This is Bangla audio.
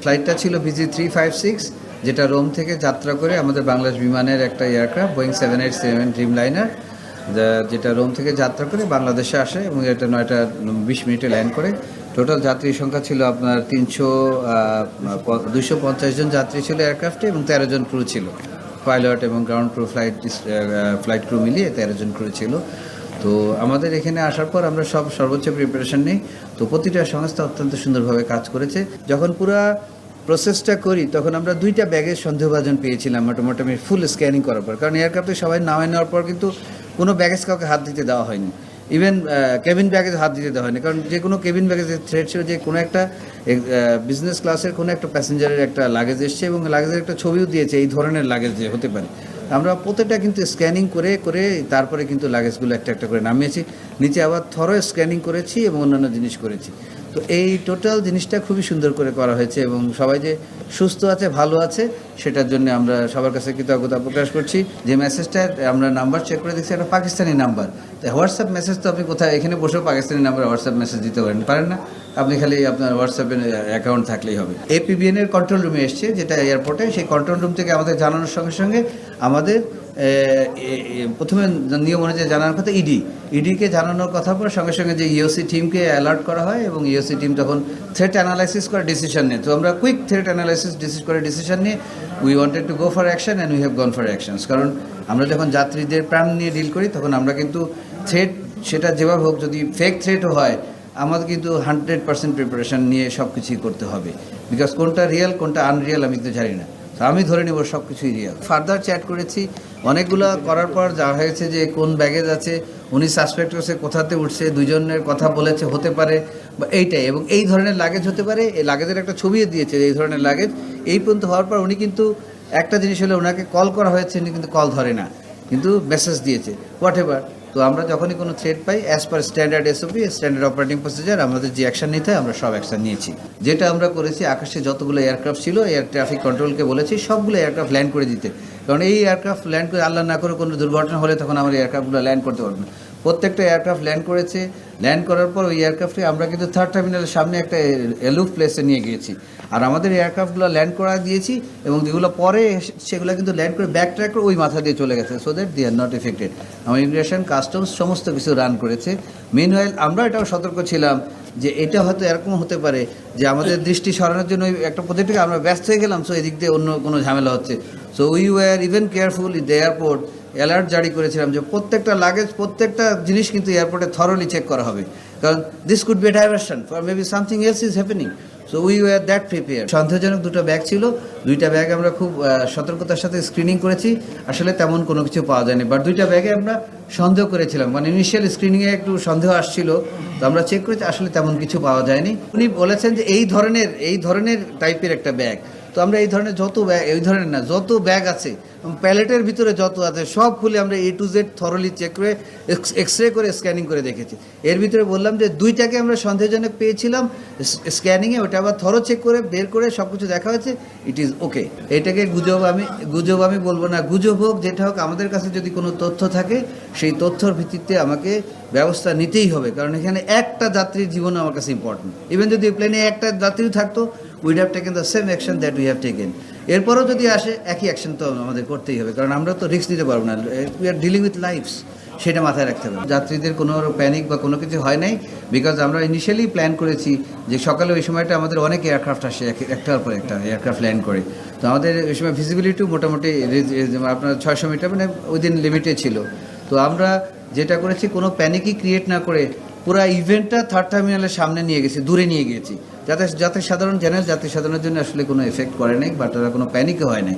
ফ্লাইটটা ছিল BG356, যেটা রোম থেকে যাত্রা করে আমাদের বাংলাদেশ বিমানের একটা এয়ারক্রাফট বোয়িং 787 ড্রিমলাইনার, যেটা রোম থেকে যাত্রা করে বাংলাদেশে আসে এবং এটা 9:20 ল্যান্ড করে। টোটাল যাত্রী সংখ্যা ছিল আপনার 250 জন যাত্রী ছিল এয়ারক্রাফটে এবং 13 জন ক্রু ছিল, পাইলট এবং গ্রাউন্ড ক্রু, ফ্লাইট ক্রু মিলিয়ে 13 জন ক্রু ছিল। তো আমাদের এখানে আসার পর আমরা সর্বোচ্চ প্রিপারেশন নিই। তো প্রতিটা সংস্থা অত্যন্ত সুন্দরভাবে কাজ করেছে। যখন পুরা প্রসেসটা করি তখন আমরা 2টা ব্যাগের সন্দেহভাজন পেয়েছিলাম মোটামুটি ফুল স্ক্যানিং করার পর, কারণ এয়ারক্রাফটে সবাই নামে নেওয়ার পর কিন্তু কোনো ব্যাগেজ কাউকে হাত দিতে দেওয়া হয়নি, ইভেন কেবিন ব্যাগেজ হাত দিতে দেওয়া হয়নি, কারণ যে কোনো কেবিন ব্যাগেজের থ্রেট ছিল যে কোনো একটা বিজনেস ক্লাসের কোনো একটা প্যাসেঞ্জারের একটা লাগেজ এসছে এবং লাগেজের একটা ছবিও দিয়েছে এই ধরনের লাগেজ যে হতে পারে। আমরা প্রত্যেকটা কিন্তু স্ক্যানিং করে করে তারপরে কিন্তু লাগেজগুলো একটা একটা করে নামিয়েছি, নিচে আবার থরো স্ক্যানিং করেছি এবং অন্যান্য জিনিস করেছি। তো এই টোটাল জিনিসটা খুবই সুন্দর করে করা হয়েছে এবং সবাই যে সুস্থ আছে, ভালো আছে, সেটার জন্য আমরা সবার কাছে কৃতজ্ঞতা প্রকাশ করছি। যে মেসেজটা আমরা নাম্বার চেক করে দেখছি একটা পাকিস্তানি নাম্বার, তো হোয়াটসঅ্যাপ মেসেজ তো আপনি কোথায় এখানে বসেও পাকিস্তানি নাম্বার হোয়াটসঅ্যাপ মেসেজ দিতে পারেন না, আপনি খালি আপনার হোয়াটসঅ্যাপের অ্যাকাউন্ট থাকলেই হবে। APBN এর কন্ট্রোল রুমে এসছে, যেটা এয়ারপোর্টে, সেই কন্ট্রোল রুম থেকে আমাদের জানানোর সঙ্গে সঙ্গে আমাদের প্রথমে নিয়ম অনুযায়ী জানানোর কথা ইডিকে জানানোর কথা পর সঙ্গে সঙ্গে যে EOC টিমকে অ্যালার্ট করা হয় এবং EOC টিম তখন থ্রেট অ্যানালাইসিস করে ডিসিশন নেয়। তো আমরা কুইক থ্রেট অ্যানালাইসিস করে ডিসিশন নিয়ে we wanted to go for action and we have gone for actions. কারণ আমরা যখন যাত্রীদের প্রাণ নিয়ে ডিল করি তখন আমরা কিন্তু থ্রেট, সেটা যেভাবে হোক, যদি ফেক থ্রেটও হয় আমাদের কিন্তু 100% প্রিপারেশন নিয়ে সব কিছুই করতে হবে, বিকজ কোনটা রিয়েল কোনটা আনরিয়েল আমি তো জানি না। আমি ধরে নেব সব কিছুই রিয়েল। ফার্দার চ্যাট করেছি, অনেকগুলো করার পর যা হয়েছে যে কোন ব্যাগেজ আছে, উনি সাসপেক্ট হচ্ছে কোথাতে উঠছে, দুজনের কথা বলেছে হতে পারে বা এইটাই, এবং এই ধরনের লাগেজ হতে পারে, এই লাগেজের একটা ছবিও দিয়েছে এই ধরনের লাগেজ। এই পর্যন্ত হওয়ার পর উনি কিন্তু একটা জিনিস হলে ওনাকে কল করা হয়েছে, উনি কিন্তু কল ধরে না, কিন্তু মেসেজ দিয়েছে হোয়াট এভার। তো আমরা যখনই কোনো থ্রেট পাই as per standard SOP, standard operating procedure, আমাদের যে অ্যাকশন নিতে হয় আমরা সব অ্যাকশন নিয়েছি। যেটা আমরা করেছি, আকাশে যতগুলো এয়ারক্রাফট ছিল এয়ার ট্রাফিক কন্ট্রোলকে বলেছি সবগুলো এয়ারক্রাফট ল্যান্ড করে দিতে, কারণ এই এয়ারক্রাফট ল্যান্ড করে আল্লাহ না করে কোনো দুর্ঘটনা হলে তখন আমার এয়ারক্রাফটগুলো ল্যান্ড করতে পারবে না। প্রত্যেকটা এয়ারক্রাফট ল্যান্ড করেছে। ল্যান্ড করার পর ওই এয়ারক্রাফটে আমরা কিন্তু 3rd টার্মিনালের সামনে একটা এলুফ প্লেসে নিয়ে গিয়েছি, আর আমাদের এয়ারক্রাফটগুলো ল্যান্ড করা দিয়েছি এবং যেগুলো পরে সেগুলো কিন্তু ল্যান্ড করে ব্যাক ট্র্যাক করে ওই মাথা দিয়ে চলে গেছে, so that they are not affected. আমার ইমিগ্রেশন, কাস্টমস সমস্ত কিছু রান করেছে। মেনওয়াইল আমরা এটাও সতর্ক ছিলাম যে এটা হয়তো এরকম হতে পারে যে আমাদের দৃষ্টি সরানোর জন্য একটা প্রজেক্ট থেকে আমরা ব্যস্ত হয়ে গেলাম, সো এদিক দিয়ে অন্য কোনো ঝামেলা হচ্ছে। So we were even careful in the airport, alert জারি করেছিলাম যে প্রত্যেকটা লাগেজ, প্রত্যেকটা জিনিস কিন্তু এয়ারপোর্টে থরলি চেক করা হবে, কারণ this could be diversion for maybe something else is happening. So we were that prepare. সন্দেহজনক 2টা ব্যাগ ছিল, 2টা ব্যাগ আমরা খুব সতর্কতার সাথে স্ক্রিনিং করেছি, আসলে তেমন কোনো কিছু পাওয়া যায়নি, বাট 2টা ব্যাগে আমরা সন্দেহ করেছিলাম, মানে ইনিশিয়াল স্ক্রিনিংয়ে একটু সন্দেহ আসছিল, তো আমরা চেক করেছি, আসলে তেমন কিছু পাওয়া যায়নি। উনি বলেছেন যে এই ধরনের টাইপের একটা ব্যাগ, তো আমরা এই ধরনের যত ব্যাগ, এই ধরনের না, যত ব্যাগ আছে প্যালেটের ভিতরে যত আছে সব খুলে আমরা A to Z thoroughly check করে এক্সরে করে স্ক্যানিং করে দেখেছি। এর ভিতরে বললাম যে 2টাকে আমরা সন্দেহজনক পেয়েছিলাম স্ক্যানিংয়ে, ওটা আবার থরো চেক করে বের করে সব কিছু দেখা হয়েছে, ইট ইজ ওকে। এটাকে গুজব আমি বলবো না, গুজব হোক যেটা হোক, আমাদের কাছে যদি কোনো তথ্য থাকে সেই তথ্যর ভিত্তিতে আমাকে ব্যবস্থা নিতেই হবে, কারণ এখানে একটা যাত্রীর জীবন আমার কাছে ইম্পর্টেন্ট। ইভেন যদি প্লেনে একটা যাত্রী থাকতো, weed have taken the same action that we have taken. এরপরও যদি আসে একই অ্যাকশন তো আমাদের করতেই হবে, কারণ আমরা তো রিস্ক নিতে পারবো না, we are dealing with lives, সেটা মাথায় রাখতে হবে। যাত্রীদের কোনো প্যানিক বা কোনো কিছু হয় নাই, বিকজ আমরা ইনিশিয়ালি প্ল্যান করেছি যে সকালে ওই সময়টা আমাদের অনেক এয়ারক্রাফট আসে, একটার পর একটা এয়ারক্রাফট ল্যান্ড করে, তো আমাদের ওই সময় ভিজিবিলিটিও মোটামুটি আপনার 600 মিটার মানে উইদিন লিমিটে ছিল। তো আমরা যেটা করেছি, কোনো প্যানিকই ক্রিয়েট না করে পুরো ইভেন্টটা 3rd টার্মিনালের সামনে নিয়ে গেছি, দূরে নিয়ে গিয়েছি, যাতে সাধারণ জেনারেল যাত্রী সাধারণের জন্য আসলে কোনো এফেক্ট করে নাই বা তারা কোনো প্যানিকও হয় নাই।